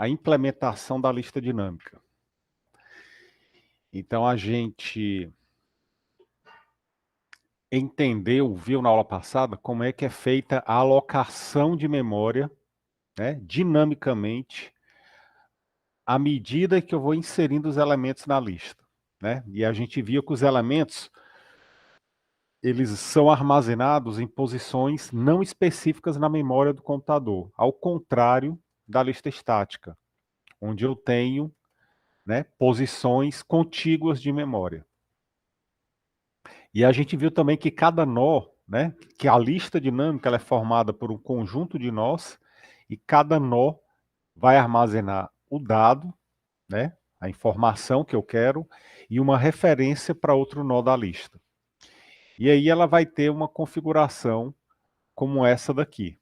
a implementação da lista dinâmica. Então, a gente entendeu, viu na aula passada, como é que é feita a alocação de memória, né, dinamicamente, à medida que eu vou inserindo os elementos na lista, né? E a gente viu que os elementos, eles são armazenados em posições não específicas na memória do computador, ao contrário da lista estática, onde eu tenho, né, posições contíguas de memória. E a gente viu também que cada nó, né, que a lista dinâmica ela é formada por um conjunto de nós, e cada nó vai armazenar o dado, né, a informação que eu quero, e uma referência para outro nó da lista. E aí ela vai ter uma configuração como essa daqui,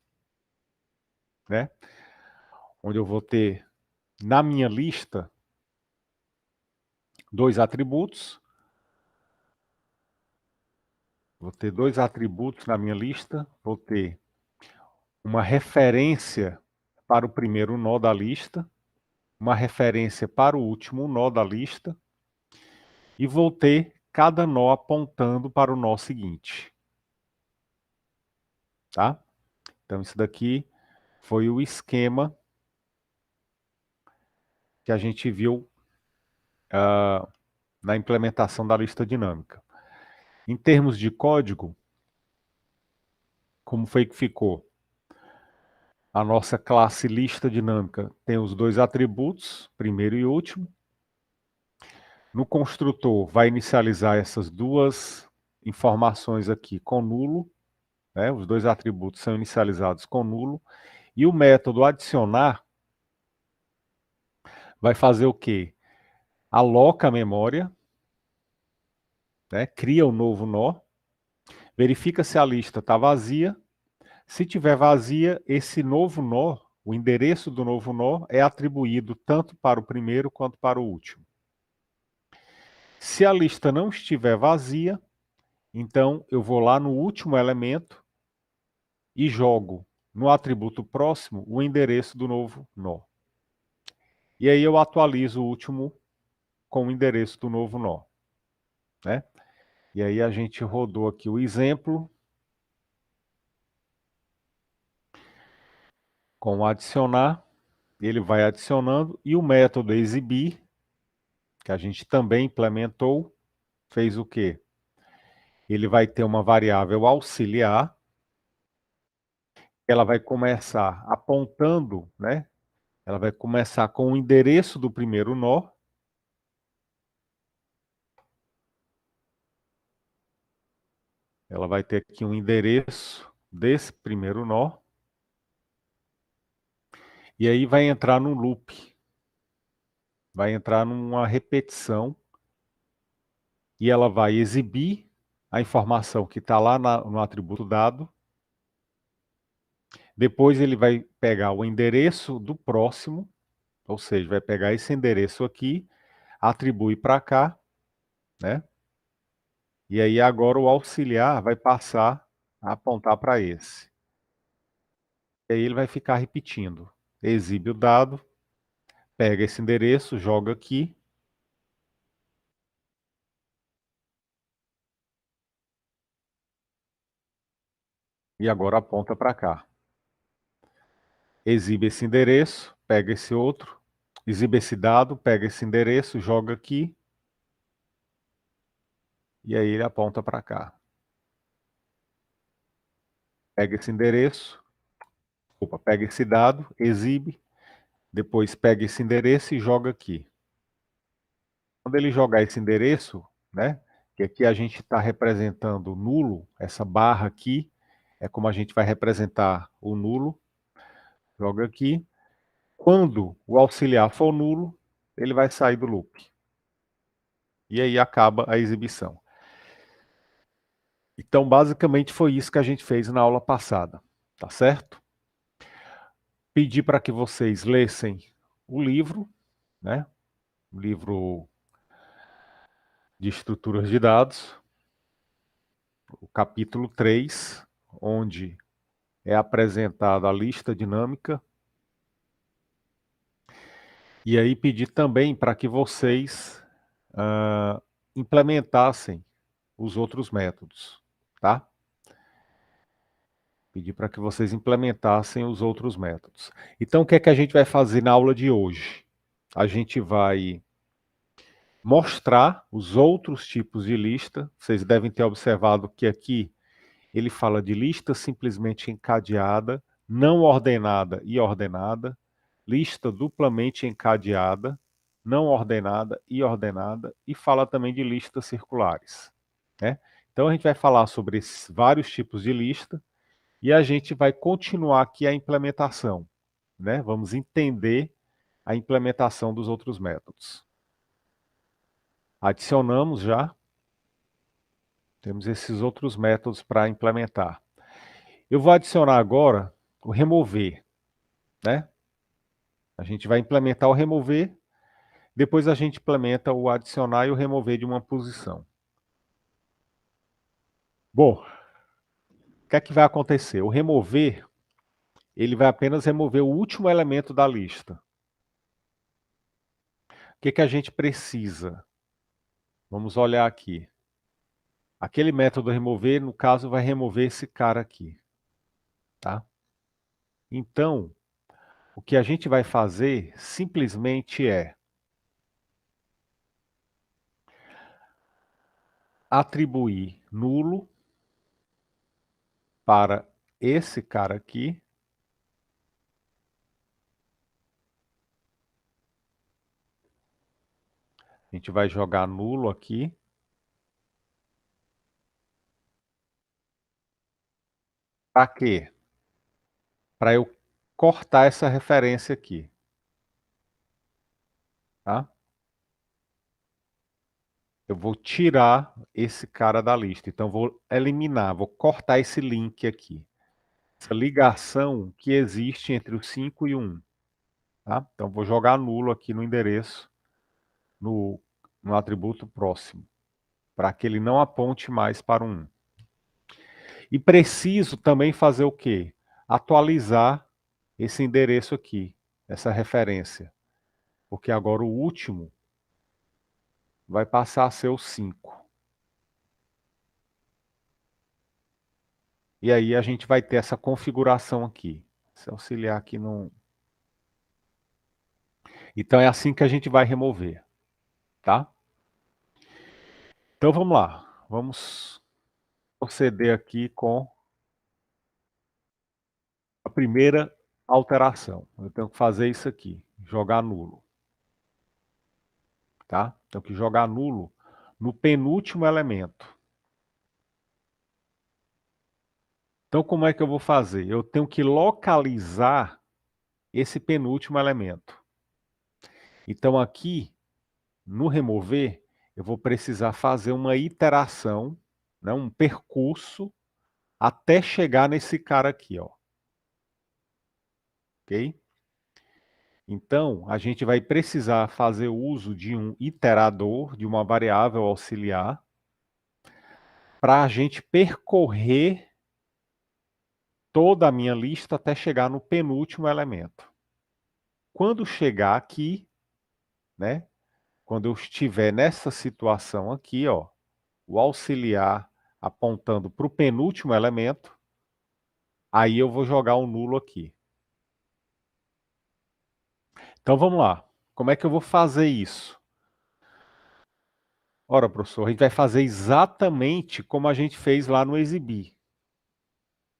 né, onde eu vou ter na minha lista dois atributos. Vou ter dois atributos na minha lista, vou ter uma referência para o primeiro nó da lista, uma referência para o último nó da lista, e vou ter cada nó apontando para o nó seguinte. Tá? Então, isso daqui foi o esquema que a gente viu na implementação da lista dinâmica. Em termos de código, como foi que ficou? A nossa classe lista dinâmica tem os dois atributos, primeiro e último. No construtor, vai inicializar essas duas informações aqui com nulo, né? Os dois atributos são inicializados com nulo. E o método adicionar vai fazer o quê? Aloca a memória, né? Cria um novo nó, verifica se a lista está vazia. Se tiver vazia, esse novo nó, o endereço do novo nó, é atribuído tanto para o primeiro quanto para o último. Se a lista não estiver vazia, então eu vou lá no último elemento e jogo no atributo próximo o endereço do novo nó. E aí eu atualizo o último com o endereço do novo nó, né? E aí a gente rodou aqui o exemplo com o adicionar, ele vai adicionando, e o método exibir, que a gente também implementou, fez o quê? Ele vai ter uma variável auxiliar, ela vai começar apontando, né? Ela vai começar com o endereço do primeiro nó. Ela vai ter aqui um endereço desse primeiro nó. E aí vai entrar num loop. Vai entrar numa repetição. E ela vai exibir a informação que está lá no atributo dado. Depois ele vai pegar o endereço do próximo, ou seja, vai pegar esse endereço aqui, atribui para cá, né? E aí agora o auxiliar vai passar a apontar para esse. E aí ele vai ficar repetindo. Exibe o dado, pega esse endereço, joga aqui. E agora aponta para cá. Exibe esse endereço, pega esse outro, exibe esse dado, pega esse endereço, joga aqui. E aí ele aponta para cá. Pega esse endereço, pega esse dado, exibe, depois pega esse endereço e joga aqui. Quando ele jogar esse endereço, né, que aqui a gente está representando nulo, essa barra aqui é como a gente vai representar o nulo, joga aqui. Quando o auxiliar for nulo, ele vai sair do loop. E aí acaba a exibição. Então, basicamente, foi isso que a gente fez na aula passada, tá certo? Pedi para que vocês lessem o livro, né? O livro de estruturas de dados, o capítulo 3, onde é apresentada a lista dinâmica. E aí pedir também para que vocês implementassem os outros métodos, tá? Pedir para que vocês implementassem os outros métodos. Então, o que é que a gente vai fazer na aula de hoje? A gente vai mostrar os outros tipos de lista. Vocês devem ter observado que aqui ele fala de lista simplesmente encadeada, não ordenada e ordenada, lista duplamente encadeada, não ordenada e ordenada, e fala também de listas circulares, né? Então a gente vai falar sobre esses vários tipos de lista e a gente vai continuar aqui a implementação, né? Vamos entender a implementação dos outros métodos. Adicionamos já, temos esses outros métodos para implementar. Eu vou adicionar agora o remover, né? A gente vai implementar o remover, depois a gente implementa o adicionar e o remover de uma posição. Bom, o que é que vai acontecer? O remover, ele vai apenas remover o último elemento da lista. O que é que a gente precisa? Vamos olhar aqui. Aquele método remover, no caso, vai remover esse cara aqui, tá? Então, o que a gente vai fazer simplesmente é atribuir nulo para esse cara aqui. A gente vai jogar nulo aqui. Para quê? Para eu cortar essa referência aqui, tá? Eu vou tirar esse cara da lista. Então, vou eliminar, vou cortar esse link aqui. Essa ligação que existe entre o 5 e o 1. Tá? Então, vou jogar nulo aqui no endereço, no atributo próximo, para que ele não aponte mais para o 1. E preciso também fazer o quê? Atualizar esse endereço aqui, essa referência. Porque agora o último vai passar a ser o 5. E aí a gente vai ter essa configuração aqui. Se auxiliar aqui no... Então é assim que a gente vai remover, tá? Então vamos lá. Vamos proceder aqui com a primeira alteração. Eu tenho que fazer isso aqui, jogar nulo, tá? Tenho que jogar nulo no penúltimo elemento. Então como é que eu vou fazer? Eu tenho que localizar esse penúltimo elemento. Então aqui, no remover, eu vou precisar fazer uma iteração, né, um percurso, até chegar nesse cara aqui, ó. Ok? Então, a gente vai precisar fazer uso de um iterador, de uma variável auxiliar, para a gente percorrer toda a minha lista até chegar no penúltimo elemento. Quando chegar aqui, né, quando eu estiver nessa situação aqui, ó, o auxiliar apontando para o penúltimo elemento, aí eu vou jogar um nulo aqui. Então vamos lá. Como é que eu vou fazer isso? Ora, professor, a gente vai fazer exatamente como a gente fez lá no exibir.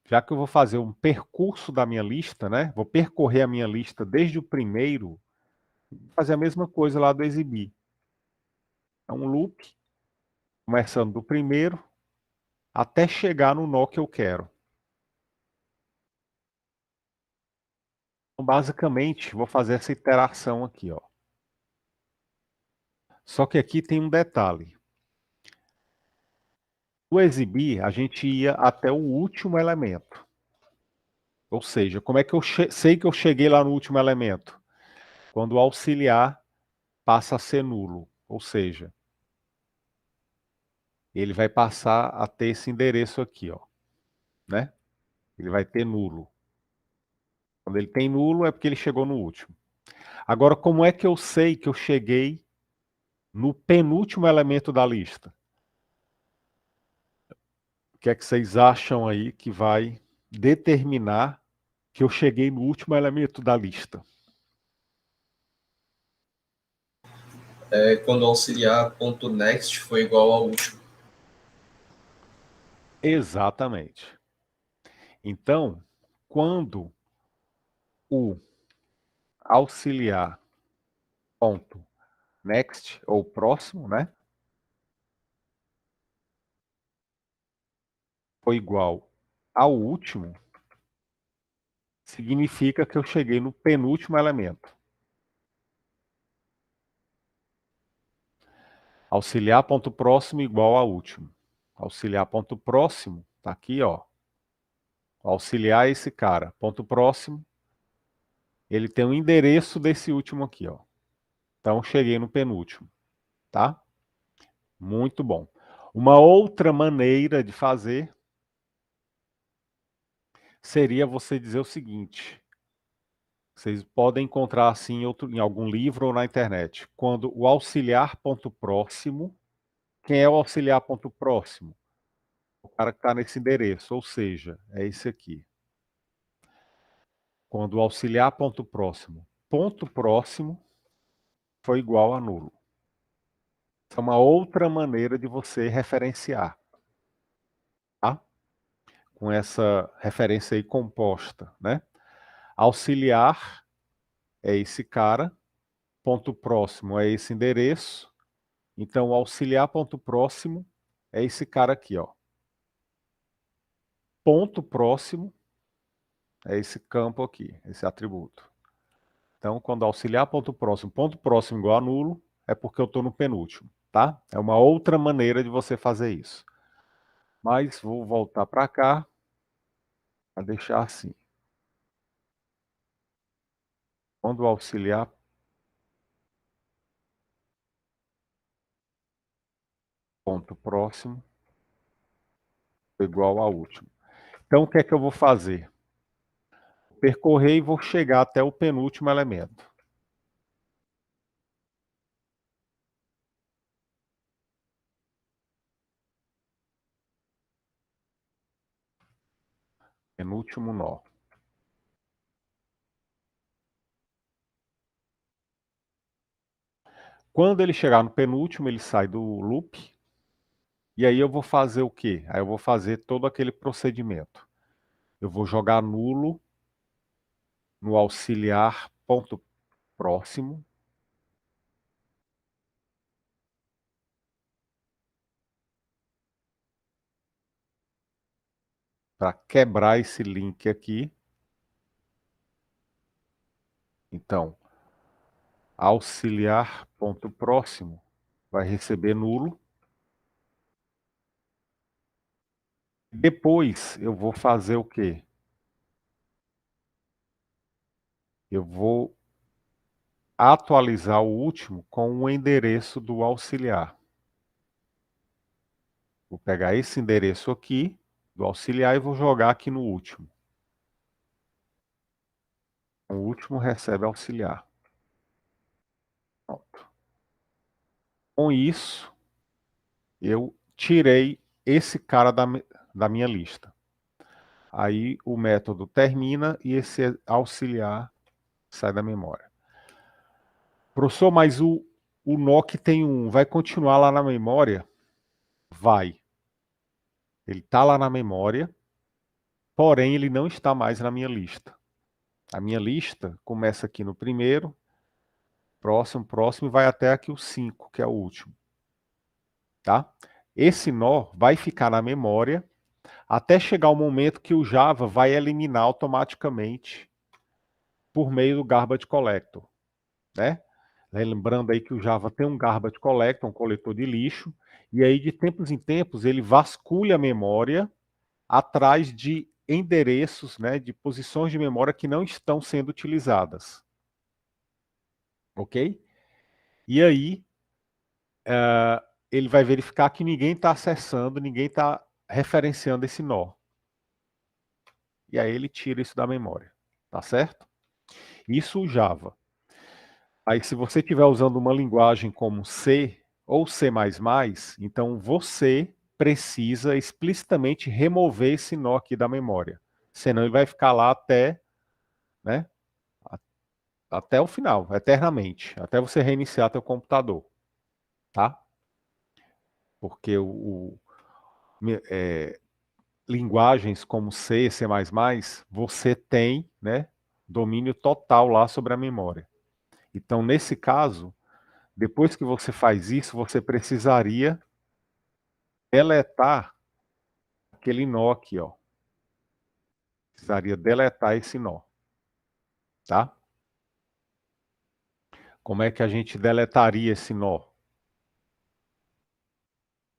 Já que eu vou fazer um percurso da minha lista, né? Vou percorrer a minha lista desde o primeiro, vou fazer a mesma coisa lá do exibir. É um loop, começando do primeiro, até chegar no nó que eu quero. Então, basicamente, vou fazer essa iteração aqui, ó. Só que aqui tem um detalhe. No exibir, a gente ia até o último elemento. Ou seja, como é que eu sei que eu cheguei lá no último elemento? Quando o auxiliar passa a ser nulo. Ou seja, ele vai passar a ter esse endereço aqui, ó, né? Ele vai ter nulo. Quando ele tem nulo é porque ele chegou no último. Agora, como é que eu sei que eu cheguei no penúltimo elemento da lista? O que é que vocês acham aí que vai determinar que eu cheguei no último elemento da lista? Quando o auxiliar.next foi igual ao último. Exatamente. Então, quando o auxiliar ponto next ou próximo, né, foi igual ao último, significa que eu cheguei no penúltimo elemento. Auxiliar ponto próximo igual ao último. Auxiliar ponto próximo, tá aqui, ó. Auxiliar é esse cara. Ponto próximo, ele tem o endereço desse último aqui, ó. Então, cheguei no penúltimo, tá? Muito bom. Uma outra maneira de fazer seria você dizer o seguinte: vocês podem encontrar assim em algum livro ou na internet. Quando o auxiliar ponto próximo, quem é o auxiliar ponto próximo? O cara que está nesse endereço, ou seja, é esse aqui. Quando o auxiliar ponto próximo foi igual a nulo. Essa é uma outra maneira de você referenciar, tá? Com essa referência aí composta, né? Auxiliar é esse cara, ponto próximo é esse endereço, então o auxiliar ponto próximo é esse cara aqui, ó. Ponto próximo é esse campo aqui, esse atributo. Então, quando auxiliar ponto próximo igual a nulo, é porque eu estou no penúltimo, tá? É uma outra maneira de você fazer isso. Mas vou voltar para cá para deixar assim. Quando o auxiliar ponto próximo é igual ao último. Então, o que é que eu vou fazer? Percorrer e vou chegar até o penúltimo elemento. Penúltimo nó. Quando ele chegar no penúltimo, ele sai do loop. E aí eu vou fazer o quê? Aí eu vou fazer todo aquele procedimento. Eu vou jogar nulo no auxiliar ponto próximo. Para quebrar esse link aqui. Então, auxiliar ponto próximo vai receber nulo. Depois eu vou fazer o quê? Eu vou atualizar o último com o endereço do auxiliar. Vou pegar esse endereço aqui, do auxiliar, e vou jogar aqui no último. O último recebe auxiliar. Pronto. Com isso, eu tirei esse cara da minha lista. Aí o método termina e esse auxiliar sai da memória. Professor, mas o nó que tem vai continuar lá na memória? Vai. Ele está lá na memória, porém ele não está mais na minha lista. A minha lista começa aqui no primeiro, próximo e vai até aqui o 5, que é o último. Tá? Esse nó vai ficar na memória até chegar o momento que o Java vai eliminar automaticamente por meio do garbage collector, né? Lembrando aí que o Java tem um garbage collector, um coletor de lixo, e aí de tempos em tempos ele vasculha a memória atrás de endereços, né, de posições de memória que não estão sendo utilizadas. Ok? E aí ele vai verificar que ninguém está acessando, ninguém está referenciando esse nó. E aí ele tira isso da memória. Tá certo? Isso o Java. Aí, se você estiver usando uma linguagem como C ou C++, então você precisa explicitamente remover esse nó aqui da memória. Senão ele vai ficar lá até, né, até o final, eternamente, até você reiniciar teu computador, tá? Porque linguagens como C, C++, você tem, né, domínio total lá sobre a memória. Então, nesse caso, depois que você faz isso, você precisaria deletar aquele nó aqui, ó. Precisaria deletar esse nó, tá? Como é que a gente deletaria esse nó?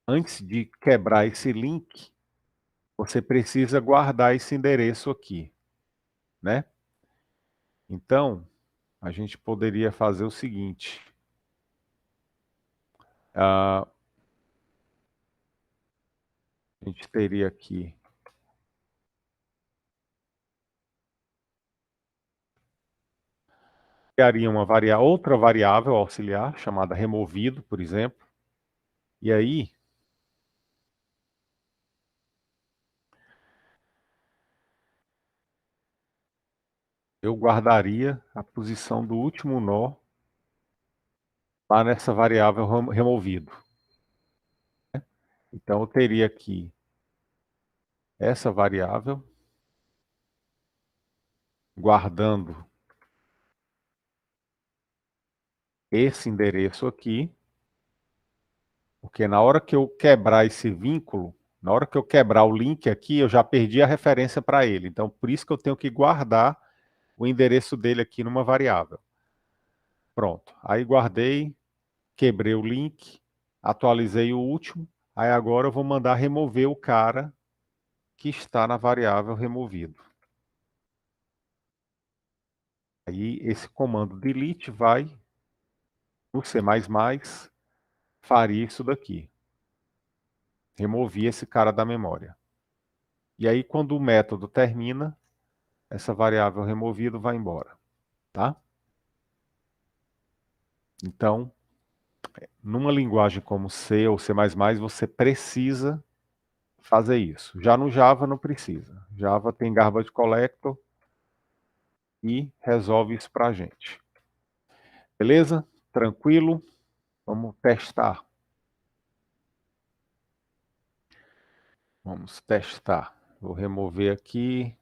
Antes de quebrar esse link, você precisa guardar esse endereço aqui, né? Então, a gente poderia fazer o seguinte. A gente teria aqui criaria uma outra variável auxiliar, chamada removido, por exemplo. E aí, eu guardaria a posição do último nó lá nessa variável removido. Então, eu teria aqui essa variável, guardando esse endereço aqui, porque na hora que eu quebrar esse vínculo, na hora que eu quebrar o link aqui, eu já perdi a referência para ele. Então, por isso que eu tenho que guardar o endereço dele aqui numa variável. Pronto. Aí guardei, quebrei o link, atualizei o último. Aí agora eu vou mandar remover o cara que está na variável removido. Aí esse comando delete vai no C++, faria isso daqui. Removi esse cara da memória. E aí quando o método termina, essa variável removida vai embora, tá? Então, numa linguagem como C ou C++, você precisa fazer isso. Já no Java não precisa. Java tem garbage collector e resolve isso para a gente. Beleza? Tranquilo? Vamos testar. Vamos testar. Vou remover aqui.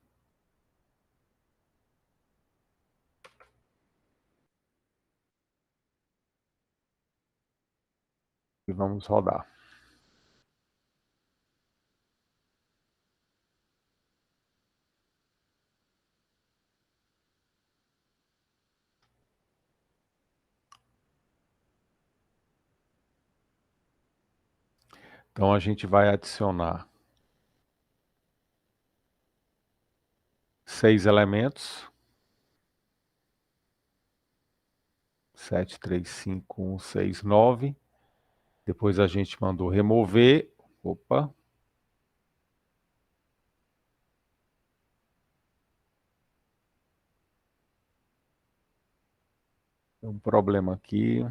E vamos rodar. Então a gente vai adicionar 6 elementos. 7, 3, 5, 1, 6, 9. Depois a gente mandou remover. Opa. Tem um problema aqui.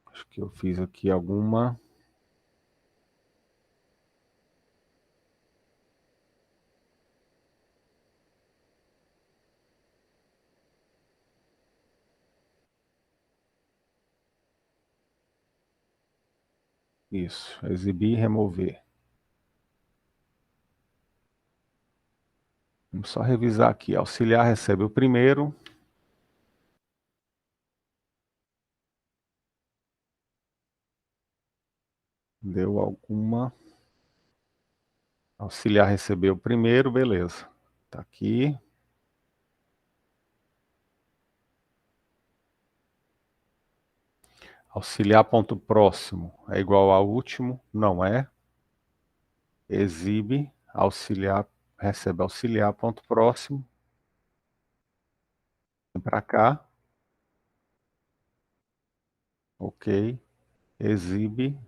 Acho que eu fiz aqui alguma... Isso, exibir e remover. Vamos só revisar aqui. Auxiliar recebe o primeiro. Deu alguma... Auxiliar recebeu o primeiro, beleza. Tá aqui. Auxiliar ponto próximo é igual ao último? Não é. exibe, auxiliar, recebe auxiliar, ponto próximo. Vem para cá. Ok. Exibe.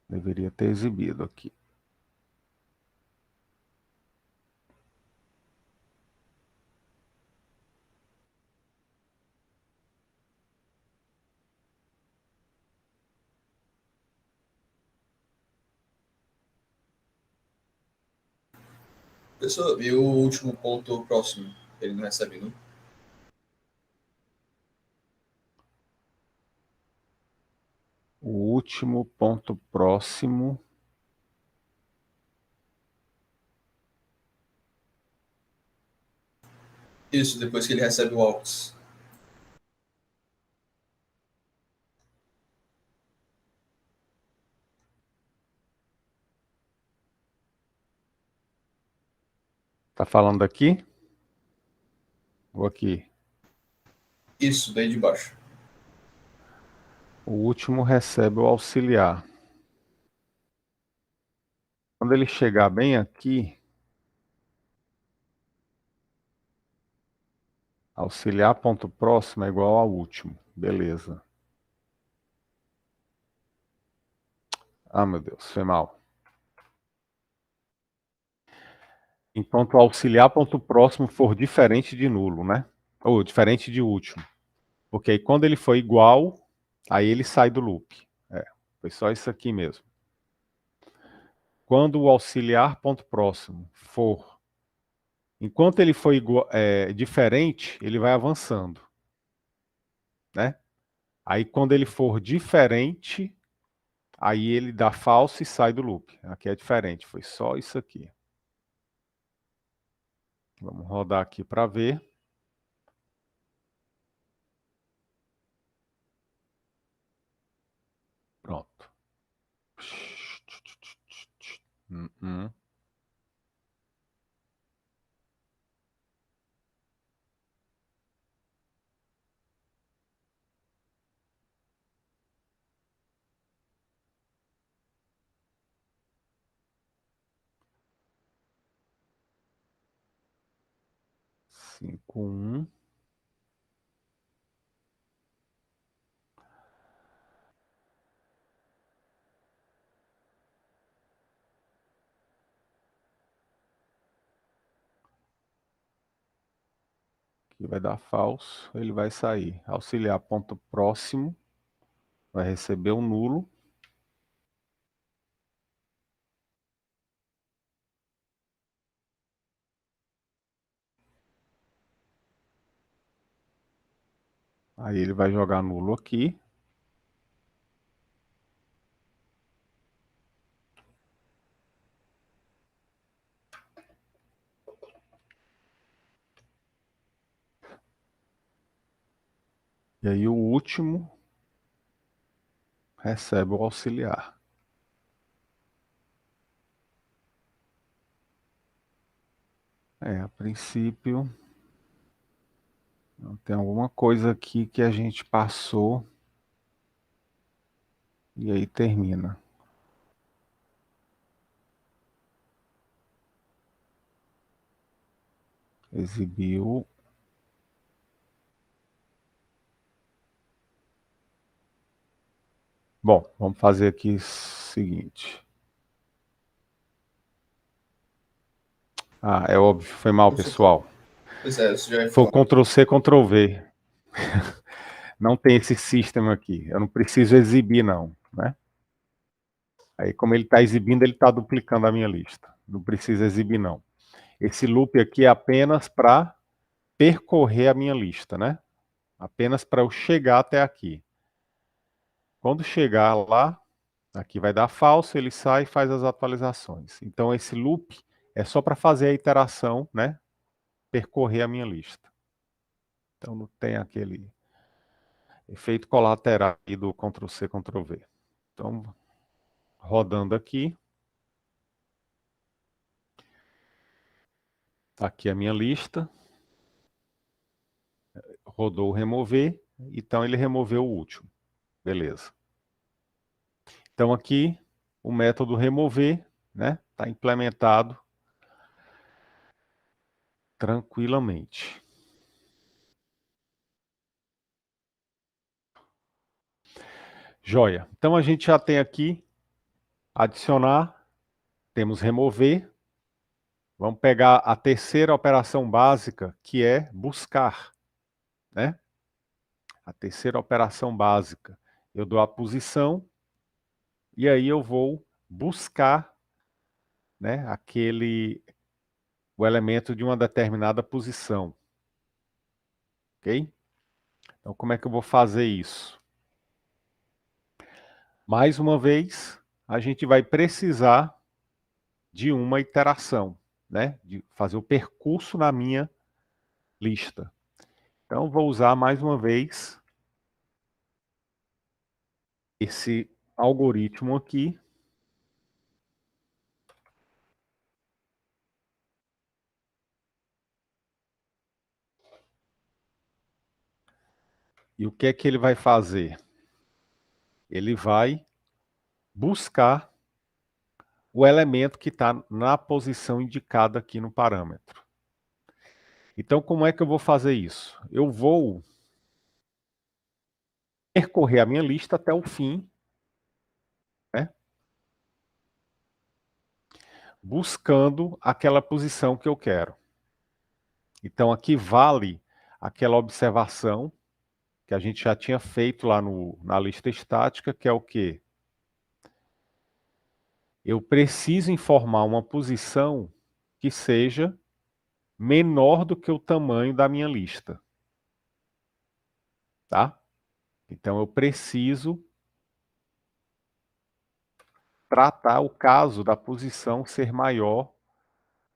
Deveria ter exibido aqui. Pessoal, e o último ponto próximo? Ele não recebe, não? O último ponto próximo. Isso, depois que ele recebe o AUX. Tá falando daqui? Ou aqui? Isso, daí de baixo. O último recebe o auxiliar. Quando ele chegar bem aqui, auxiliar ponto próximo é igual ao último. Beleza. Ah, meu Deus, foi mal. Enquanto o auxiliar ponto próximo for diferente de nulo, né? Ou diferente de último. Porque aí quando ele for igual, aí ele sai do loop. Foi só isso aqui mesmo. Quando o auxiliar ponto próximo for, enquanto ele for diferente, ele vai avançando, né? Aí quando ele for diferente, aí ele dá falso e sai do loop. Aqui é diferente, foi só isso aqui. Vamos rodar aqui para ver. Pronto. 5, 1. Aqui vai dar falso, ele vai sair. Auxiliar ponto próximo, vai receber um nulo. Aí ele vai jogar nulo aqui. E aí o último recebe o auxiliar. A princípio, tem alguma coisa aqui que a gente passou e aí termina. Exibiu. Bom, vamos fazer aqui o seguinte. Ah, é óbvio, foi mal, pessoal. Pois é, isso já é Foi o falar. Ctrl+C, Ctrl+V. Não tem esse sistema aqui. Eu não preciso exibir, não, né? Aí, como ele está exibindo, ele está duplicando a minha lista. Não precisa exibir, não. Esse loop aqui é apenas para percorrer a minha lista, né? Apenas para eu chegar até aqui. Quando chegar lá, aqui vai dar falso, ele sai e faz as atualizações. Então, esse loop é só para fazer a iteração, né? Percorrer a minha lista. Então, não tem aquele efeito colateral aí do Ctrl+C, Ctrl+V. Então, rodando aqui. Aqui a minha lista. Rodou o remover. Então, ele removeu o último. Beleza. Então, aqui o método remover, né? Está implementado tranquilamente. Joia. Então a gente já tem aqui adicionar, temos remover. Vamos pegar a terceira operação básica, que é buscar, né? A terceira operação básica. Eu dou a posição e aí eu vou buscar, né, o elemento de uma determinada posição. Ok? Então, como é que eu vou fazer isso? Mais uma vez, a gente vai precisar de uma iteração, né? De fazer o percurso na minha lista. Então, vou usar mais uma vez esse algoritmo aqui. E o que é que ele vai fazer? Ele vai buscar o elemento que está na posição indicada aqui no parâmetro. Então, como é que eu vou fazer isso? Eu vou percorrer a minha lista até o fim, né? Buscando aquela posição que eu quero. Então, aqui vale aquela observação que a gente já tinha feito lá na lista estática, que é o quê? Eu preciso informar uma posição que seja menor do que o tamanho da minha lista. Tá? Então, eu preciso tratar o caso da posição ser maior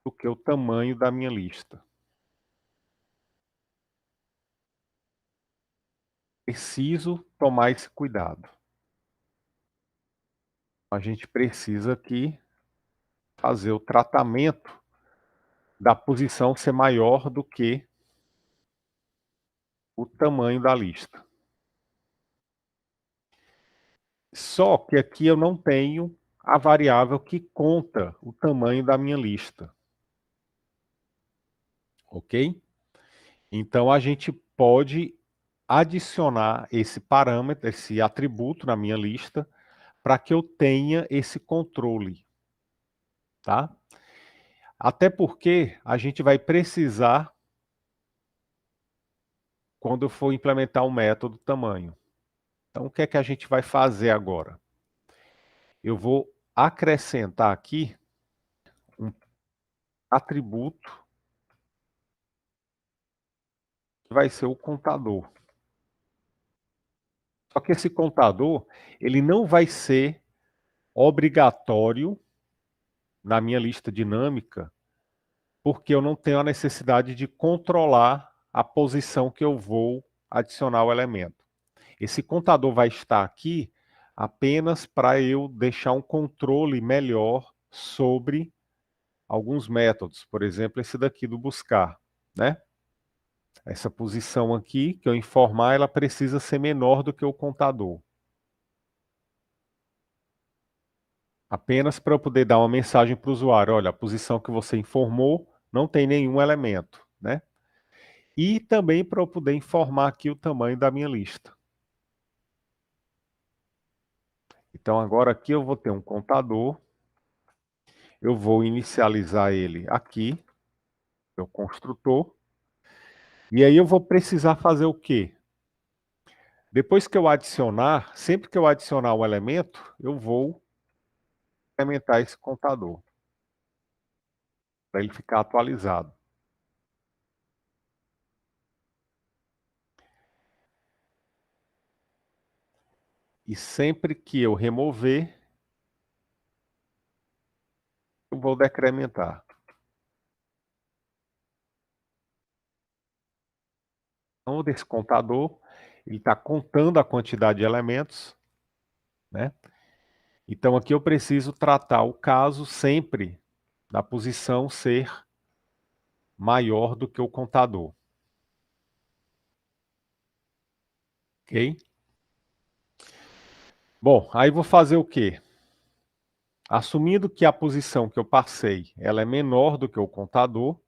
do que o tamanho da minha lista. Preciso tomar esse cuidado. A gente precisa aqui fazer o tratamento da posição ser maior do que o tamanho da lista. Só que aqui eu não tenho a variável que conta o tamanho da minha lista. Ok? Então a gente pode adicionar esse parâmetro, esse atributo na minha lista, para que eu tenha esse controle. Tá? Até porque a gente vai precisar quando eu for implementar o método tamanho. Então, o que é que a gente vai fazer agora? Eu vou acrescentar aqui um atributo que vai ser o contador. Só que esse contador, ele não vai ser obrigatório na minha lista dinâmica, porque eu não tenho a necessidade de controlar a posição que eu vou adicionar o elemento. Esse contador vai estar aqui apenas para eu deixar um controle melhor sobre alguns métodos, por exemplo, esse daqui do buscar, né? Essa posição aqui, que eu informar, ela precisa ser menor do que o contador. Apenas para eu poder dar uma mensagem para o usuário, olha, a posição que você informou não tem nenhum elemento, né? E também para eu poder informar aqui o tamanho da minha lista. Então agora aqui eu vou ter um contador, eu vou inicializar ele aqui, meu construtor, e aí eu vou precisar fazer o quê? Depois que eu adicionar, sempre que eu adicionar um elemento, eu vou implementar esse contador, para ele ficar atualizado. E sempre que eu remover, eu vou decrementar. Então, desse contador, ele está contando a quantidade de elementos, né? Então, aqui eu preciso tratar o caso sempre da posição ser maior do que o contador. Ok? Bom, aí vou fazer o quê? Assumindo que a posição que eu passei, ela é menor do que o contador,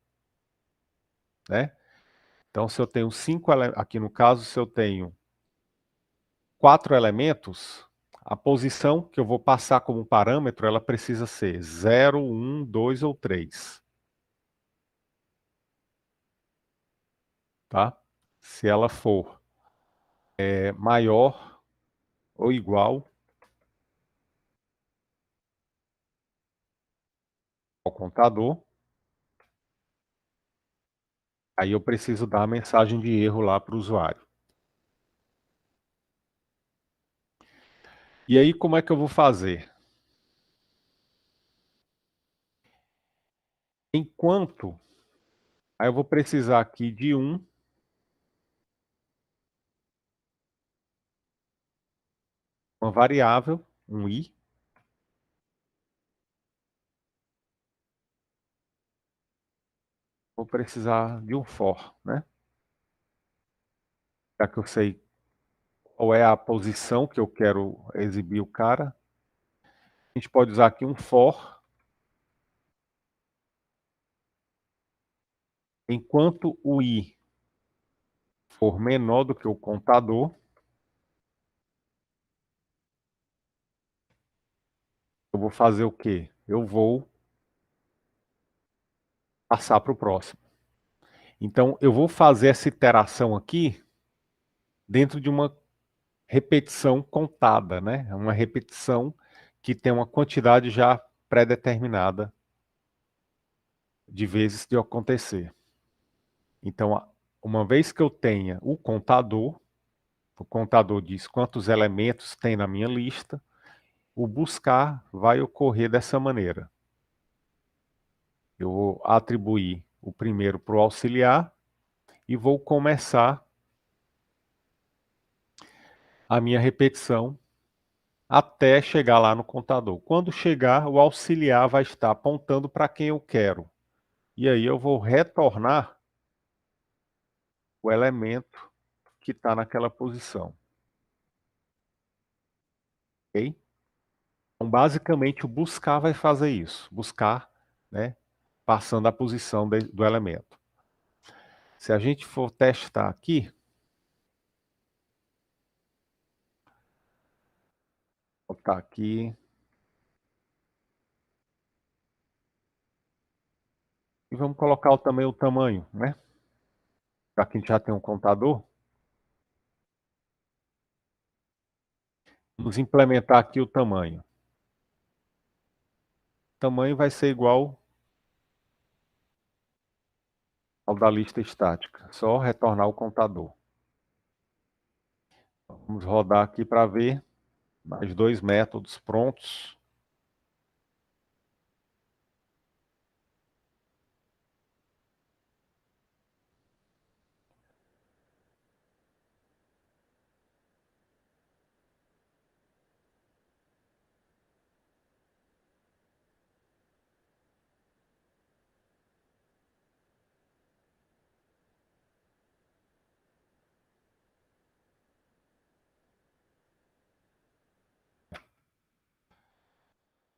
né? Então, se eu tenho aqui no caso, se eu tenho 4 elementos, a posição que eu vou passar como parâmetro, ela precisa ser 0, 1, 2 ou 3. Tá? Se ela for maior ou igual ao contador, aí eu preciso dar a mensagem de erro lá para o usuário. E aí, como é que eu vou fazer? Enquanto, aí eu vou precisar aqui de uma variável, um i. Vou precisar de um for, né? Já que eu sei qual é a posição que eu quero exibir o cara, a gente pode usar aqui um for. Enquanto o i for menor do que o contador, eu vou fazer o quê? Eu vou passar para o próximo. Então, eu vou fazer essa iteração aqui dentro de uma repetição contada, né? Uma repetição que tem uma quantidade já pré-determinada de vezes de acontecer. Então, uma vez que eu tenha o contador diz quantos elementos tem na minha lista, o buscar vai ocorrer dessa maneira. Eu vou atribuir o primeiro para o auxiliar e vou começar a minha repetição até chegar lá no contador. Quando chegar, o auxiliar vai estar apontando para quem eu quero. E aí eu vou retornar o elemento que está naquela posição. Ok? Então, basicamente, o buscar vai fazer isso. Buscar, né, passando a posição do elemento. Se a gente for testar aqui, vou botar aqui, e vamos colocar também o tamanho, né? Já que a gente já tem um contador, vamos implementar aqui o tamanho. O tamanho vai ser igual ao da lista estática, só retornar o contador. Vamos rodar aqui para ver mais 2 métodos prontos.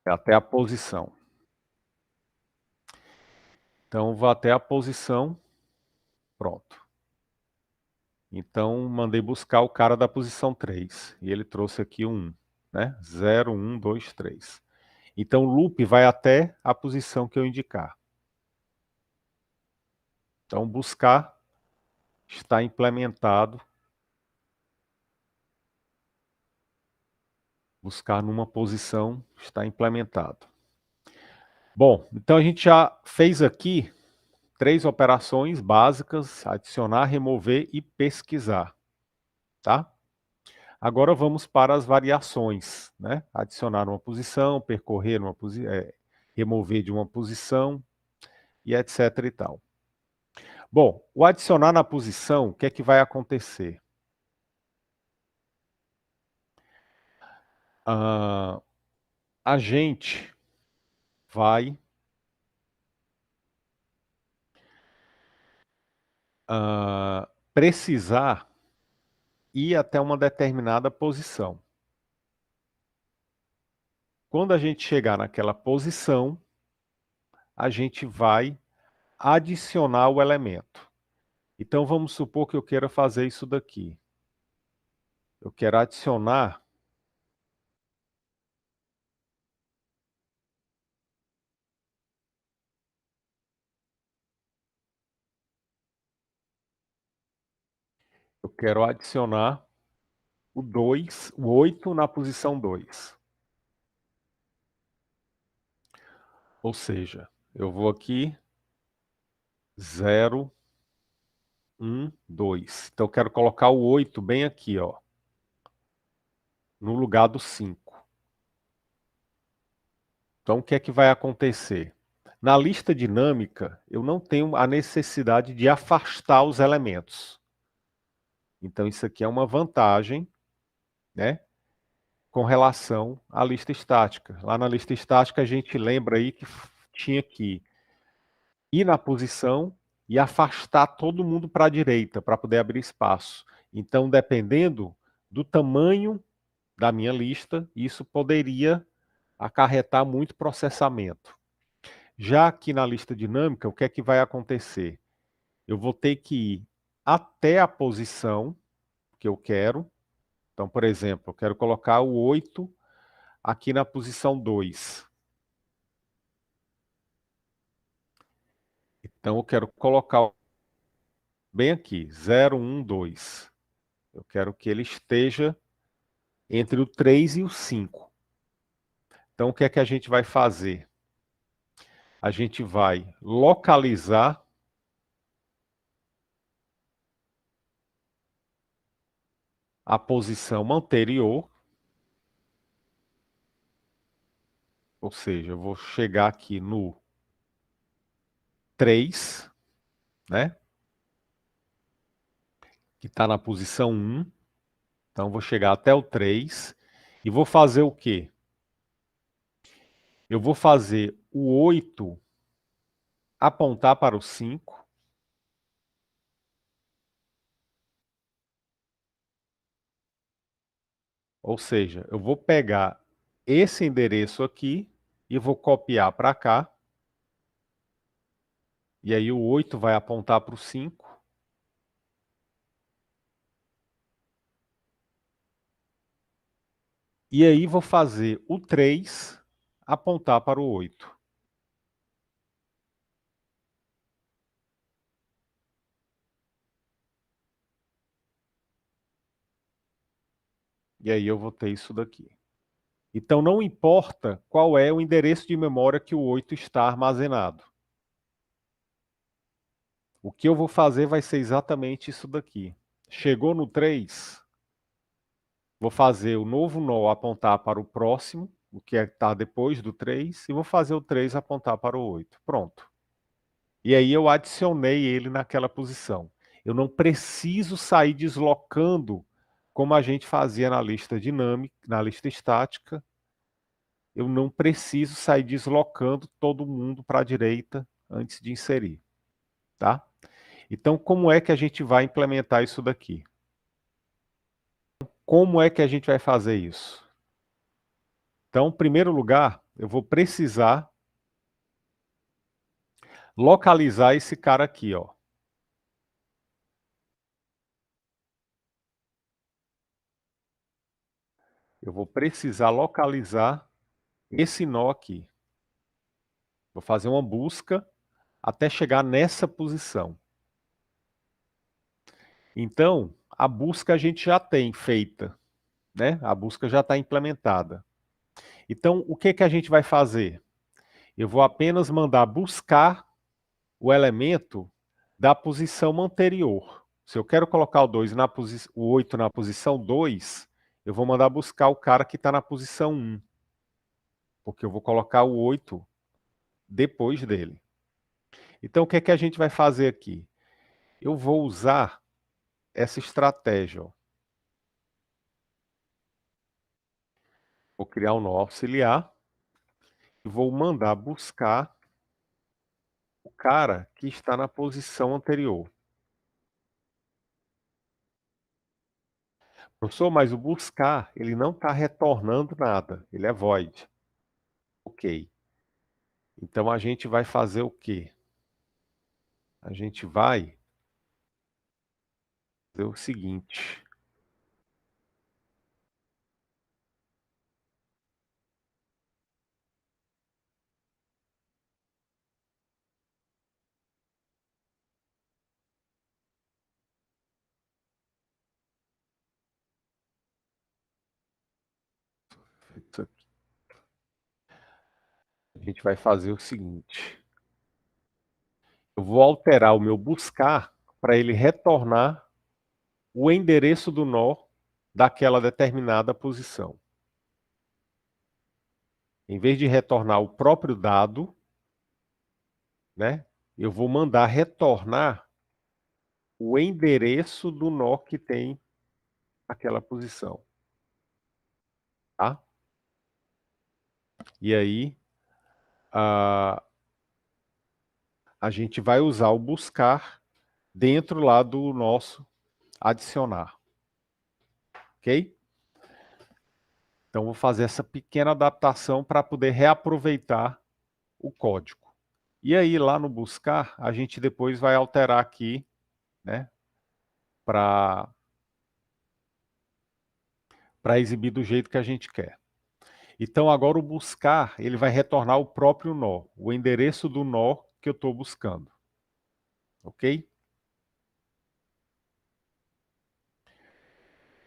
Até a posição. Então, vou até a posição, pronto. Então, mandei buscar o cara da posição 3, e ele trouxe aqui um 1, né? 0, 1, 2, 3. Então, o loop vai até a posição que eu indicar. Então, buscar está implementado. Buscar numa posição está implementado. Bom, então a gente já fez aqui 3 operações básicas: adicionar, remover e pesquisar. Tá? Agora vamos para as variações, né? Adicionar uma posição, percorrer uma remover de uma posição e etc e tal. Bom, o adicionar na posição, o que é que vai acontecer? A gente vai precisar ir até uma determinada posição. Quando a gente chegar naquela posição, a gente vai adicionar o elemento. Então, vamos supor que eu queira fazer isso daqui. Eu quero adicionar o 2, o 8 na posição 2. Ou seja, eu vou aqui 0, 1, 2. Então eu quero colocar o 8 bem aqui, ó, no lugar do 5. Então o que é que vai acontecer? Na lista dinâmica, eu não tenho a necessidade de afastar os elementos. Então isso aqui é uma vantagem, né, com relação à lista estática. Lá na lista estática a gente lembra aí que tinha que ir na posição e afastar todo mundo para a direita, para poder abrir espaço. Então, dependendo do tamanho da minha lista, isso poderia acarretar muito processamento. Já aqui na lista dinâmica, o que é que vai acontecer? Eu vou ter que ir até a posição que eu quero. Então, por exemplo, eu quero colocar o 8 aqui na posição 2. Então, eu quero colocar bem aqui, 0, 1, 2. Eu quero que ele esteja entre o 3 e o 5. Então, o que é que a gente vai fazer? A gente vai localizar a posição anterior, ou seja, eu vou chegar aqui no 3, né? Que está na posição 1. Então, vou chegar até o 3 e vou fazer o quê? Eu vou fazer o 8 apontar para o 5. Ou seja, eu vou pegar esse endereço aqui e vou copiar para cá. E aí o 8 vai apontar para o 5. E aí vou fazer o 3 apontar para o 8. E aí eu vou ter isso daqui. Então não importa qual é o endereço de memória que o 8 está armazenado. O que eu vou fazer vai ser exatamente isso daqui. Chegou no 3, vou fazer o novo nó apontar para o próximo, o que está depois do 3, e vou fazer o 3 apontar para o 8. Pronto. E aí eu adicionei ele naquela posição. Eu não preciso sair deslocando como a gente fazia na lista dinâmica, na lista estática. Eu não preciso sair deslocando todo mundo para a direita antes de inserir, tá? Então, como é que a gente vai implementar isso daqui? Como é que a gente vai fazer isso? Então, em primeiro lugar, eu vou precisar localizar esse cara aqui, ó. Eu vou precisar localizar esse nó aqui. Vou fazer uma busca até chegar nessa posição. Então, a busca a gente já tem feita, né? A busca já está implementada. Então, o que que a gente vai fazer? Eu vou apenas mandar buscar o elemento da posição anterior. Se eu quero colocar o 2 o 8 na posição 2, eu vou mandar buscar o cara que está na posição 1, porque eu vou colocar o 8 depois dele. Então, o que é que a gente vai fazer aqui? Eu vou usar essa estratégia. Ó. Vou criar um nó auxiliar e vou mandar buscar o cara que está na posição anterior. Professor, mas o buscar, ele não está retornando nada, ele é void. Ok. Então a gente vai fazer o quê? A gente vai fazer o seguinte. A gente vai fazer o seguinte. Eu vou alterar o meu buscar para ele retornar o endereço do nó daquela determinada posição. Em vez de retornar o próprio dado, né, eu vou mandar retornar o endereço do nó que tem aquela posição. Tá? E aí, a gente vai usar o buscar dentro lá do nosso adicionar. Ok? Então, vou fazer essa pequena adaptação para poder reaproveitar o código. E aí, lá no buscar, a gente depois vai alterar aqui, né, para exibir do jeito que a gente quer. Então, agora o buscar, ele vai retornar o próprio nó, o endereço do nó que eu estou buscando. Ok?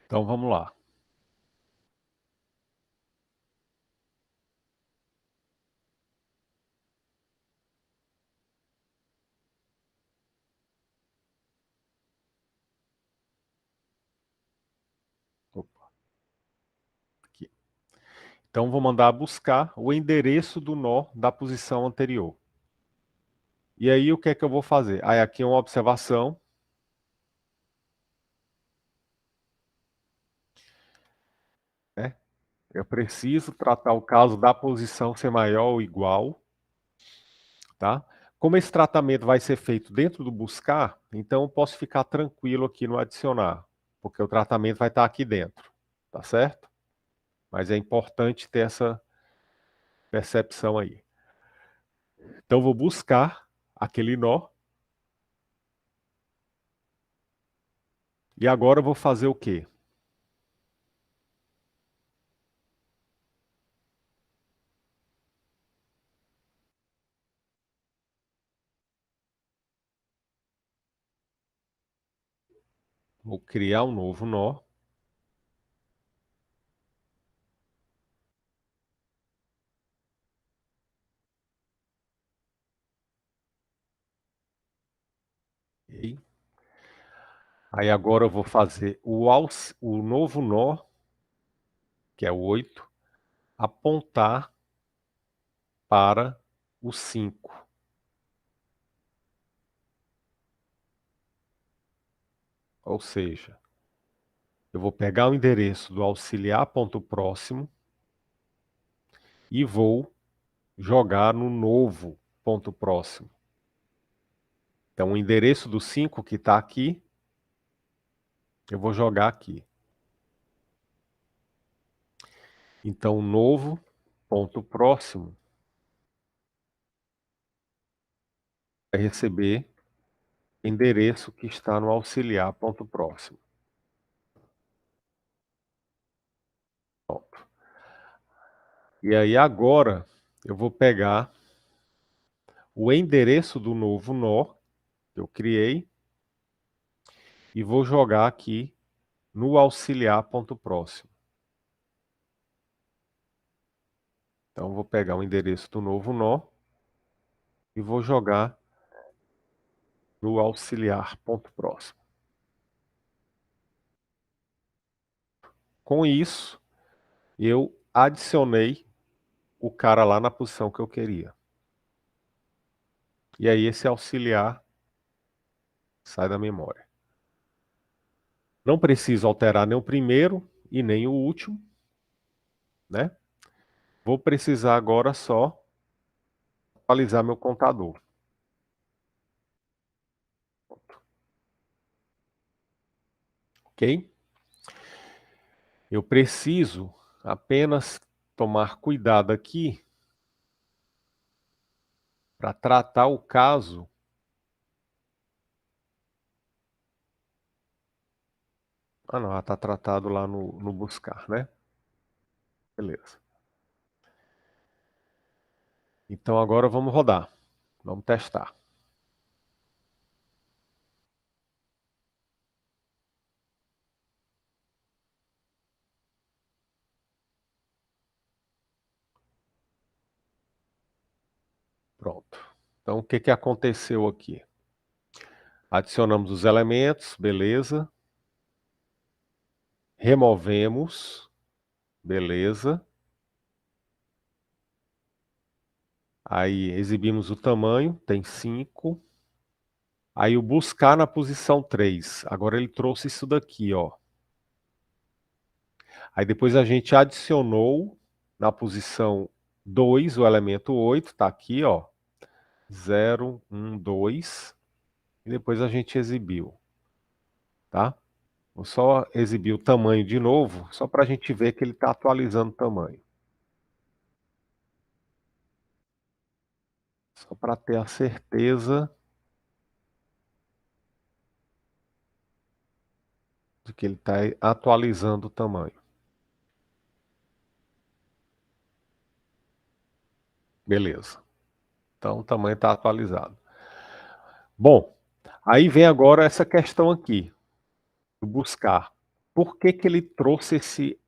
Então, vamos lá. Opa, aqui. Então, vou mandar buscar o endereço do nó da posição anterior. E aí, o que é que eu vou fazer? Aí, aqui é uma observação. Né? Eu preciso tratar o caso da posição ser maior ou igual. Tá? Como esse tratamento vai ser feito dentro do buscar, então eu posso ficar tranquilo aqui no adicionar, porque o tratamento vai estar aqui dentro. Tá certo? Mas é importante ter essa percepção aí. Então, vou buscar aquele nó. E agora eu vou fazer o quê? Vou criar um novo nó. Ok? Aí agora eu vou fazer o novo nó, que é o 8, apontar para o 5. Ou seja, eu vou pegar o endereço do auxiliar ponto próximo e vou jogar no novo ponto próximo. Então, o endereço do 5 que está aqui, eu vou jogar aqui. Então, o novo ponto próximo vai receber endereço que está no auxiliar ponto próximo. Pronto. E aí agora eu vou pegar o endereço do novo nó que eu criei e vou jogar aqui no auxiliar ponto próximo. Então vou pegar o endereço do novo nó e vou jogar no auxiliar ponto próximo. Com isso, eu adicionei o cara lá na posição que eu queria. E aí esse auxiliar sai da memória. Não preciso alterar nem o primeiro e nem o último, né? Vou precisar agora só atualizar meu contador. Ok? Eu preciso apenas tomar cuidado aqui para tratar o caso não, já está tratado lá no buscar, né? Beleza. Então agora vamos rodar. Vamos testar. Pronto. Então o que aconteceu aqui? Adicionamos os elementos, beleza. Removemos, beleza. Aí exibimos o tamanho, tem 5. Aí o buscar na posição 3. Agora ele trouxe isso daqui, ó. Aí depois a gente adicionou na posição 2 o elemento 8, tá aqui, ó. 0, 1, 2. E depois a gente exibiu, tá? Vou só exibir o tamanho de novo, só para a gente ver que ele está atualizando o tamanho. Só para ter a certeza de que ele está atualizando o tamanho. Beleza. Então o tamanho está atualizado. Bom, aí vem agora essa questão aqui, do buscar. Por que ele trouxe esse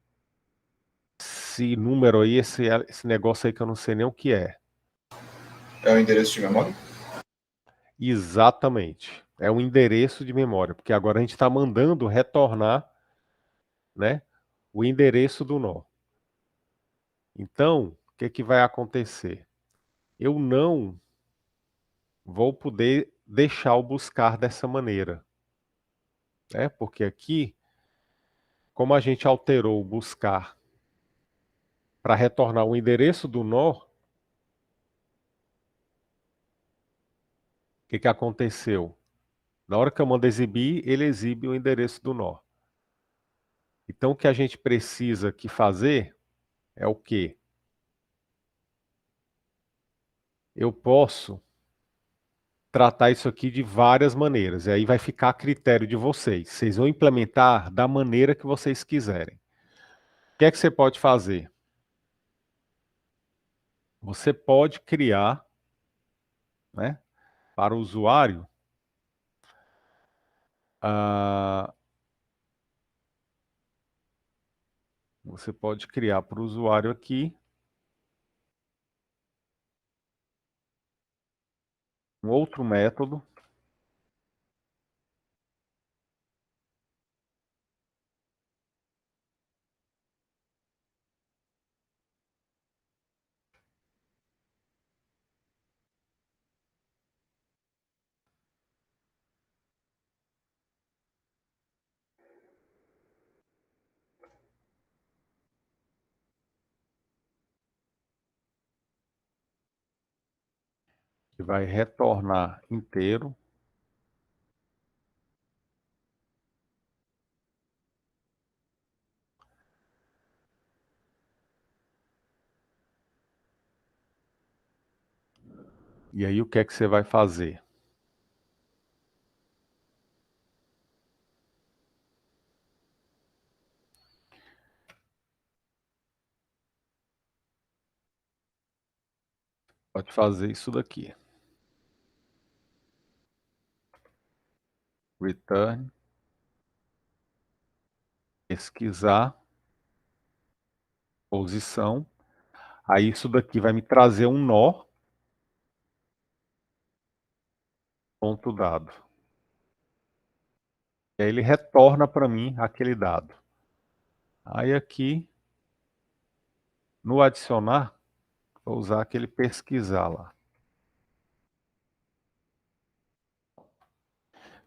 número aí, esse negócio aí que eu não sei nem o que é? É o endereço de memória? Exatamente. É um endereço de memória, porque agora a gente está mandando retornar, né, o endereço do nó. Então, o que vai acontecer? Eu não vou poder deixar o buscar dessa maneira, né? Porque aqui, como a gente alterou o buscar para retornar o endereço do nó, o que aconteceu? Na hora que eu mando exibir, ele exibe o endereço do nó. Então, o que a gente precisa aqui fazer é o quê? Eu posso tratar isso aqui de várias maneiras, e aí vai ficar a critério de vocês. Vocês vão implementar da maneira que vocês quiserem. O que é que você pode fazer? Você pode criar, né, para o usuário, você pode criar para o usuário aqui um outro método que vai retornar inteiro. E aí o que é que você vai fazer? Pode fazer isso daqui. Return, pesquisar, posição. Aí isso daqui vai me trazer um nó, ponto dado. E aí ele retorna para mim aquele dado. Aí aqui, no adicionar, vou usar aquele pesquisar lá.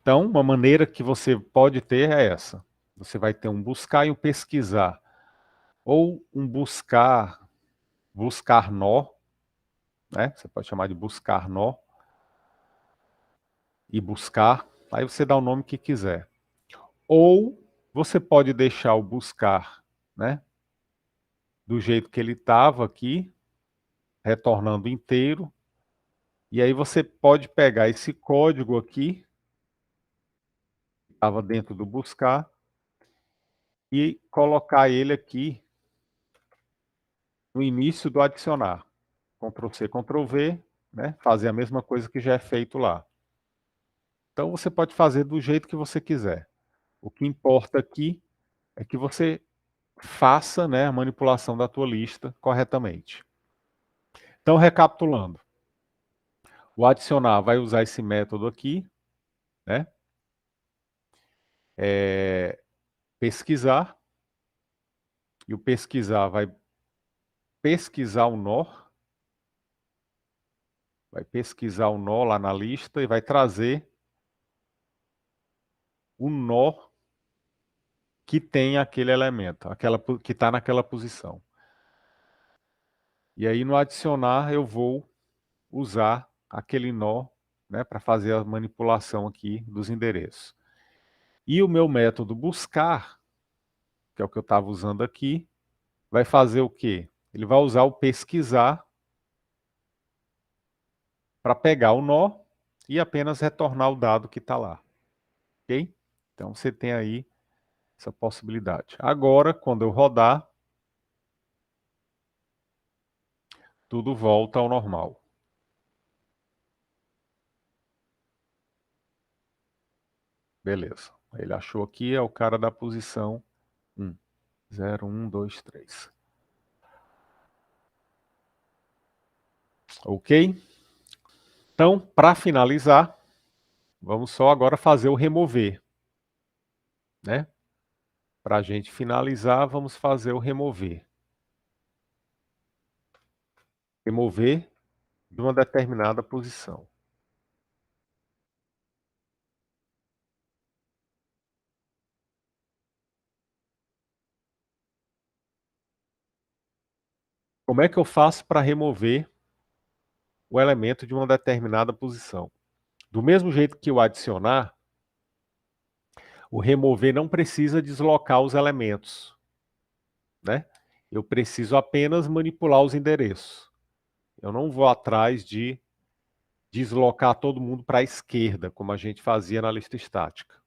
Então, uma maneira que você pode ter é essa. Você vai ter um buscar e um pesquisar. Ou um buscar nó, né? Você pode chamar de buscar nó. E buscar, aí você dá o nome que quiser. Ou você pode deixar o buscar, né, do jeito que ele estava aqui, retornando inteiro. E aí você pode pegar esse código aqui, que estava dentro do buscar, e colocar ele aqui no início do adicionar. Ctrl C, Ctrl V, né? Fazer a mesma coisa que já é feito lá. Então você pode fazer do jeito que você quiser. O que importa aqui é que você faça, né, a manipulação da tua lista corretamente. Então, recapitulando. O adicionar vai usar esse método aqui, né? Pesquisar. E o pesquisar vai pesquisar o nó. Vai pesquisar o nó lá na lista e vai trazer o nó que tem aquele elemento, que está naquela posição. E aí no adicionar eu vou usar aquele nó, né, para fazer a manipulação aqui dos endereços. E o meu método buscar, que é o que eu estava usando aqui, vai fazer o quê? Ele vai usar o pesquisar para pegar o nó e apenas retornar o dado que está lá. Ok? Então você tem aí essa possibilidade. Agora, quando eu rodar, tudo volta ao normal. Beleza. Ele achou aqui, é o cara da posição 1. 0, 1, 2, 3. Ok? Então, para finalizar, vamos só agora fazer o remover. Né? Para a gente finalizar, vamos fazer o remover. Remover de uma determinada posição. Como é que eu faço para remover o elemento de uma determinada posição? Do mesmo jeito que o adicionar, o remover não precisa deslocar os elementos. Né? Eu preciso apenas manipular os endereços. Eu não vou atrás de deslocar todo mundo para a esquerda, como a gente fazia na lista estática.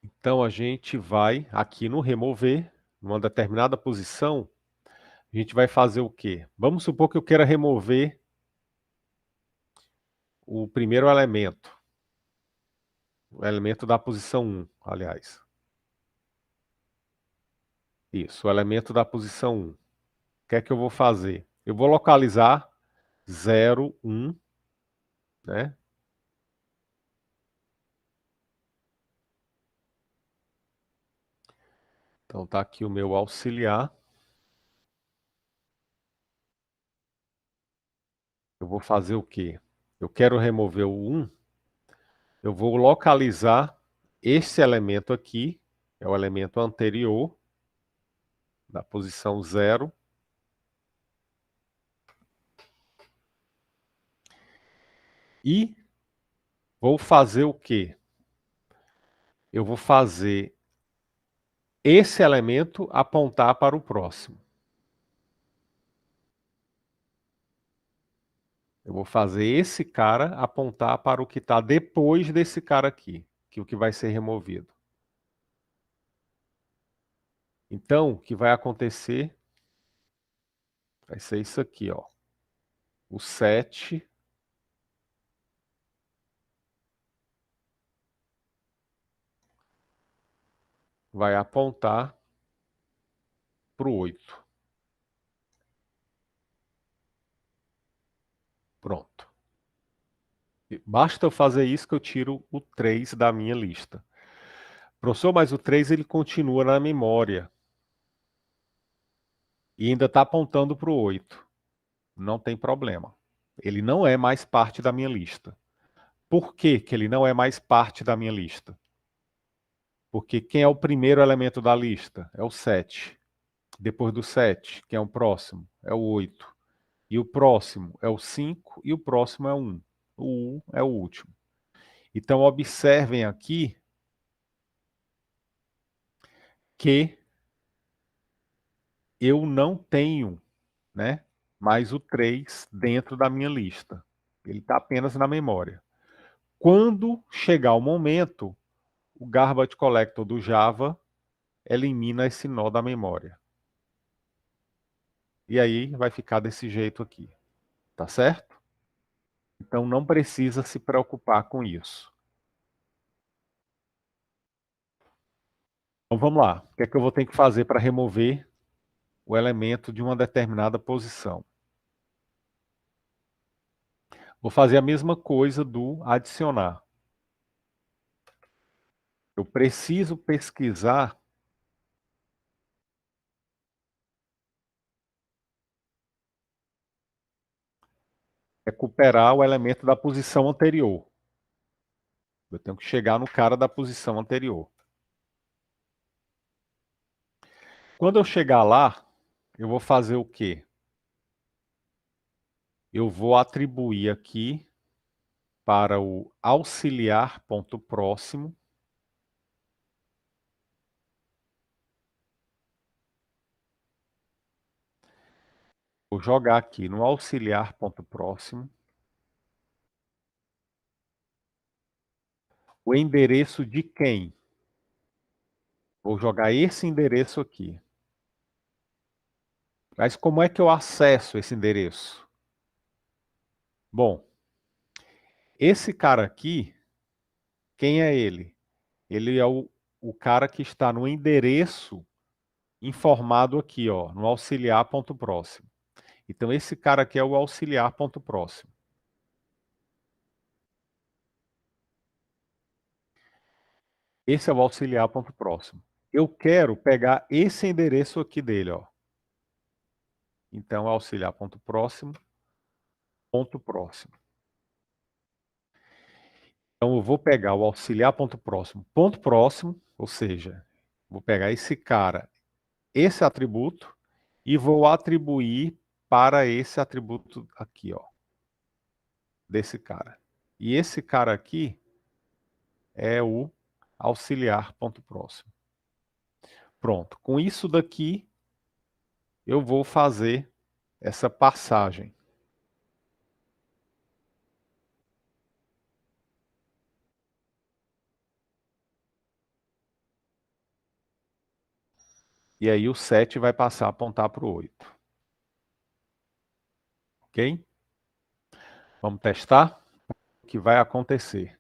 Então a gente vai aqui no remover, numa determinada posição, a gente vai fazer o quê? Vamos supor que eu queira remover o primeiro elemento. O elemento da posição 1, aliás. Isso, o elemento da posição 1. O que é que eu vou fazer? Eu vou localizar 0, 1, né? Então tá aqui o meu auxiliar. Eu vou fazer o quê? Eu quero remover o 1. Eu vou localizar esse elemento aqui, é o elemento anterior, da posição 0. E vou fazer o quê? Eu vou fazer esse elemento apontar para o próximo. Eu vou fazer esse cara apontar para o que está depois desse cara aqui, que é o que vai ser removido. Então, o que vai acontecer vai ser isso aqui, ó. O 7 vai apontar para o 8. Pronto. Basta eu fazer isso que eu tiro o 3 da minha lista. Professor, mas o 3 ele continua na memória. E ainda está apontando para o 8. Não tem problema. Ele não é mais parte da minha lista. Por que que ele não é mais parte da minha lista? Porque quem é o primeiro elemento da lista? É o 7. Depois do 7, quem é o próximo? É o 8. E o próximo é o 5 e o próximo é o 1. O 1 é o último. Então observem aqui que eu não tenho, né, mais o 3 dentro da minha lista. Ele está apenas na memória. Quando chegar o momento, o Garbage Collector do Java elimina esse nó da memória. E aí vai ficar desse jeito aqui. Tá certo? Então não precisa se preocupar com isso. Então vamos lá. O que é que eu vou ter que fazer para remover o elemento de uma determinada posição? Vou fazer a mesma coisa do adicionar. Eu preciso pesquisar recuperar o elemento da posição anterior. Eu tenho que chegar no cara da posição anterior. Quando eu chegar lá, eu vou fazer o quê? Eu vou atribuir aqui para o auxiliar ponto próximo vou jogar aqui no auxiliar ponto próximo o endereço de quem? Vou jogar esse endereço aqui. Mas como é que eu acesso esse endereço? Bom, esse cara aqui, quem é ele? Ele é o cara que está no endereço informado aqui, ó, no auxiliar ponto próximo. Então esse cara aqui é o auxiliar ponto próximo. Esse é o auxiliar ponto próximo. Eu quero pegar esse endereço aqui dele, ó. Então auxiliar ponto próximo, ponto próximo. Então eu vou pegar o auxiliar ponto próximo, ou seja, vou pegar esse cara, esse atributo e vou atribuir para esse atributo aqui, ó, desse cara. E esse cara aqui é o auxiliar ponto próximo. Pronto. Com isso daqui, eu vou fazer essa passagem. E aí o 7 vai passar a apontar para o 8. Ok? Vamos testar o que vai acontecer.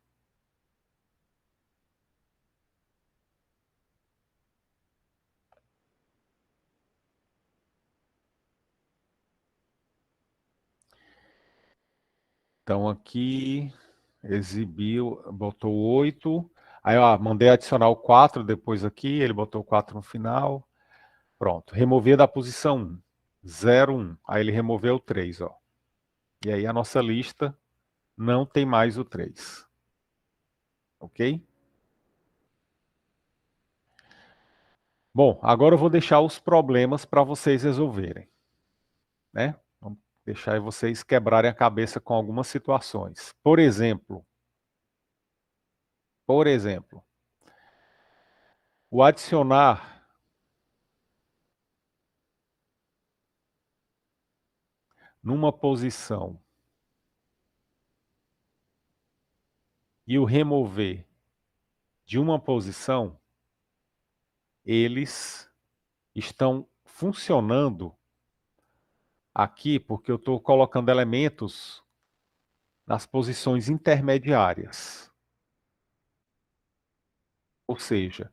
Então aqui, exibiu, botou 8. Aí, ó, mandei adicionar o 4 depois aqui, ele botou o 4 no final. Pronto, remover da posição 1. 0, 1. Aí ele removeu o 3, ó. E aí a nossa lista não tem mais o 3. Ok? Bom, agora eu vou deixar os problemas para vocês resolverem. Né? Vamos deixar aí vocês quebrarem a cabeça com algumas situações. Por exemplo, o adicionar numa posição e o remover de uma posição, eles estão funcionando aqui porque eu estou colocando elementos nas posições intermediárias. Ou seja,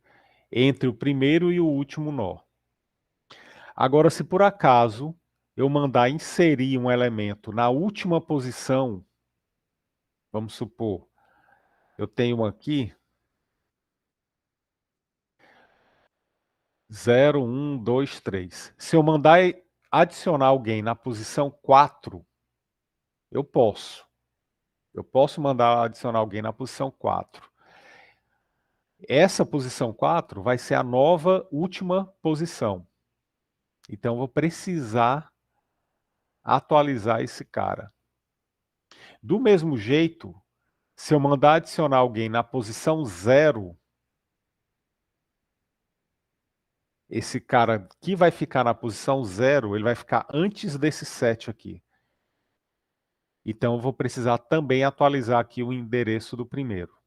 entre o primeiro e o último nó. Agora, se por acaso eu mandar inserir um elemento na última posição, vamos supor, eu tenho aqui 0, 1, 2, 3. Se eu mandar adicionar alguém na posição 4, eu posso. Eu posso mandar adicionar alguém na posição 4. Essa posição 4 vai ser a nova última posição. Então eu vou precisar atualizar esse cara. Do mesmo jeito, se eu mandar adicionar alguém na posição 0, esse cara que vai ficar na posição 0, ele vai ficar antes desse 7 aqui. Então eu vou precisar também atualizar aqui o endereço do primeiro.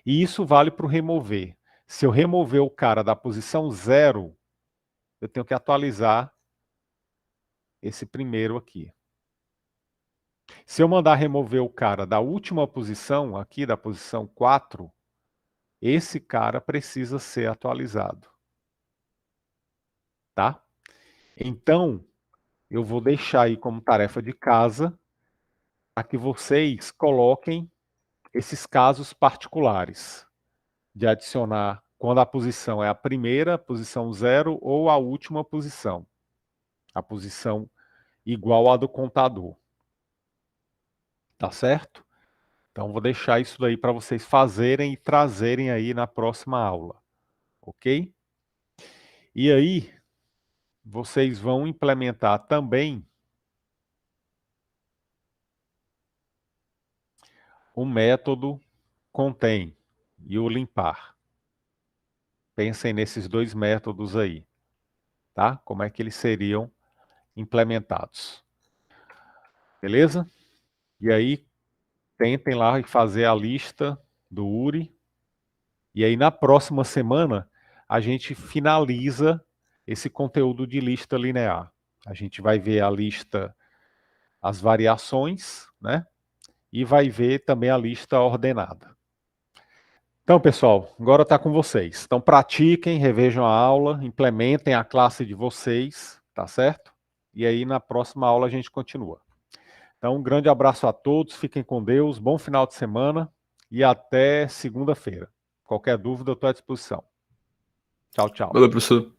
E isso vale para o remover. Se eu remover o cara da posição 0, eu tenho que atualizar esse primeiro aqui. Se eu mandar remover o cara da última posição, aqui da posição 4, esse cara precisa ser atualizado. Tá? Então, eu vou deixar aí como tarefa de casa para que vocês coloquem esses casos particulares de adicionar quando a posição é a primeira, posição 0, ou a última posição, a posição igual à do contador. Tá certo? Então, vou deixar isso daí para vocês fazerem e trazerem aí na próxima aula. Ok? E aí, vocês vão implementar também o método contém e o limpar. Pensem nesses dois métodos aí, tá? Como é que eles seriam implementados. Beleza? E aí, tentem lá fazer a lista do URI. E aí, na próxima semana, a gente finaliza esse conteúdo de lista linear. A gente vai ver a lista, as variações, né? E vai ver também a lista ordenada. Então, pessoal, agora está com vocês. Então, pratiquem, revejam a aula, implementem a classe de vocês, tá certo? E aí, na próxima aula, a gente continua. Então, um grande abraço a todos, fiquem com Deus, bom final de semana e até segunda-feira. Qualquer dúvida, eu estou à disposição. Tchau, tchau. Valeu, professor.